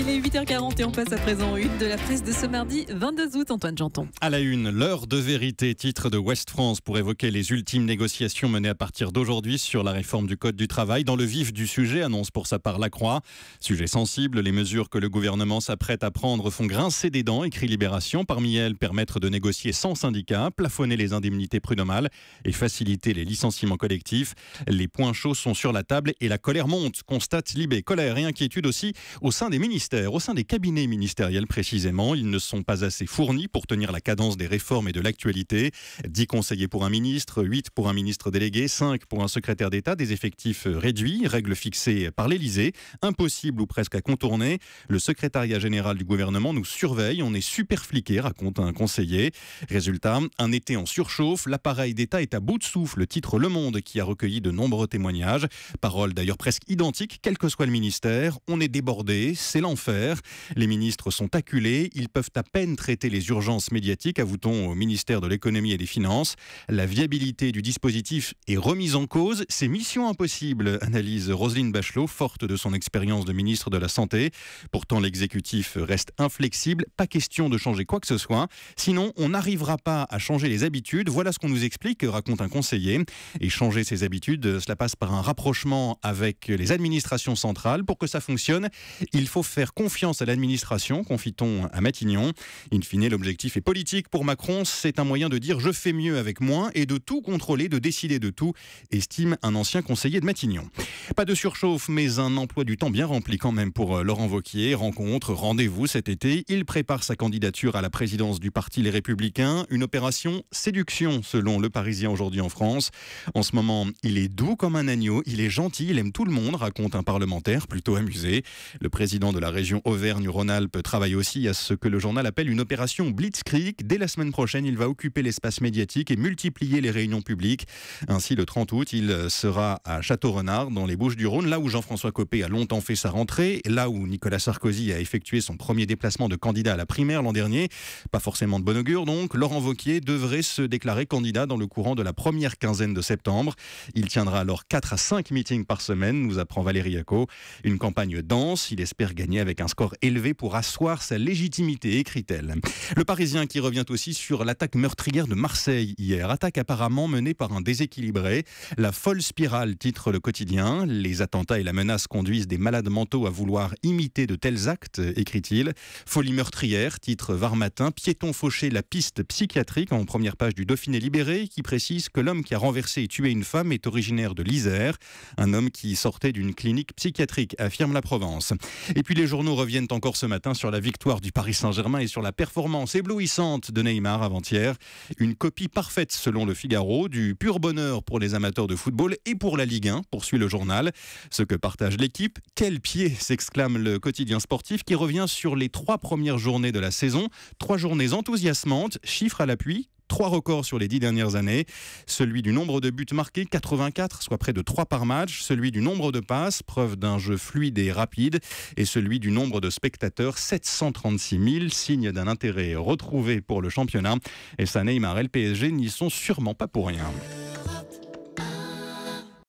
Il est 8h40 et on passe à présent une de la presse de ce mardi 22 août. Antoine Janton. À la une, l'heure de vérité, titre de Ouest France pour évoquer les ultimes négociations menées à partir d'aujourd'hui sur la réforme du Code du travail. Dans le vif du sujet, annonce pour sa part Lacroix. Sujet sensible, les mesures que le gouvernement s'apprête à prendre font grincer des dents, écrit Libération. Parmi elles, permettre de négocier sans syndicat, plafonner les indemnités prud'homales et faciliter les licenciements collectifs. Les points chauds sont sur la table et la colère monte, constate Libé. Colère et inquiétude aussi au sein des ministères, au sein des cabinets ministériels précisément. Ils ne sont pas assez fournis pour tenir la cadence des réformes et de l'actualité. 10 conseillers pour un ministre, 8 pour un ministre délégué, 5 pour un secrétaire d'État, des effectifs réduits, règles fixées par l'Élysée, impossible ou presque à contourner. Le secrétariat général du gouvernement nous surveille, on est super fliqué, raconte un conseiller. Résultat, un été en surchauffe, l'appareil d'État est à bout de souffle, titre Le Monde qui a recueilli de nombreux témoignages. Paroles d'ailleurs presque identiques, quel que soit le ministère. On est débordé, c'est l'enfer. Les ministres sont acculés, ils peuvent à peine traiter les urgences médiatiques, avoue-t-on au ministère de l'économie et des finances. La viabilité du dispositif est remise en cause, c'est mission impossible, analyse Roselyne Bachelot, forte de son expérience de ministre de la Santé. Pourtant, l'exécutif reste inflexible, pas question de changer quoi que ce soit. Sinon, on n'arrivera pas à changer les habitudes. Voilà ce qu'on nous explique, raconte un conseiller. Et changer ses habitudes, cela passe par un rapprochement avec les administrations centrales. Pour que ça fonctionne, il faut faire confiance à l'administration, confie-t-on à Matignon. In fine, l'objectif est politique pour Macron. C'est un moyen de dire je fais mieux avec moins et de tout contrôler, de décider de tout, estime un ancien conseiller de Matignon. Pas de surchauffe, mais un emploi du temps bien rempli quand même pour Laurent Wauquiez. Rencontre, rendez-vous cet été. Il prépare sa candidature à la présidence du parti Les Républicains. Une opération séduction, selon Le Parisien aujourd'hui en France. En ce moment, il est doux comme un agneau, il est gentil, il aime tout le monde, raconte un parlementaire plutôt amusé. Le président de la région Auvergne-Rhône-Alpes travaille aussi à ce que le journal appelle une opération Blitzkrieg. Dès la semaine prochaine, il va occuper l'espace médiatique et multiplier les réunions publiques. Ainsi, le 30 août, il sera à Château-Renard, dans les Bouches-du-Rhône, là où Jean-François Copé a longtemps fait sa rentrée, là où Nicolas Sarkozy a effectué son premier déplacement de candidat à la primaire l'an dernier. Pas forcément de bon augure donc, Laurent Wauquiez devrait se déclarer candidat dans le courant de la première quinzaine de septembre. Il tiendra alors 4 à 5 meetings par semaine, nous apprend Valérie Yacco. Une campagne dense, il espère gagner avec un score élevé pour asseoir sa légitimité, écrit-elle. Le Parisien qui revient aussi sur l'attaque meurtrière de Marseille hier. Attaque apparemment menée par un déséquilibré. La folle spirale, titre Le Quotidien. Les attentats et la menace conduisent des malades mentaux à vouloir imiter de tels actes, écrit-il. Folie meurtrière, titre Var Matin. Piéton fauché, la piste psychiatrique en première page du Dauphiné Libéré qui précise que l'homme qui a renversé et tué une femme est originaire de l'Isère. Un homme qui sortait d'une clinique psychiatrique, affirme la Provence. Et puis les journaux reviennent encore ce matin sur la victoire du Paris Saint-Germain et sur la performance éblouissante de Neymar avant-hier. Une copie parfaite selon Le Figaro, du pur bonheur pour les amateurs de football et pour la Ligue 1, poursuit le journal. Ce que partage l'équipe, quel pied, s'exclame le quotidien sportif qui revient sur les 3 premières journées de la saison. 3 journées enthousiasmantes, chiffres à l'appui. 3 records sur les 10 dernières années. Celui du nombre de buts marqués, 84, soit près de 3 par match. Celui du nombre de passes, preuve d'un jeu fluide et rapide. Et celui du nombre de spectateurs, 736 000, signe d'un intérêt retrouvé pour le championnat. Et ça, Neymar et le PSG n'y sont sûrement pas pour rien.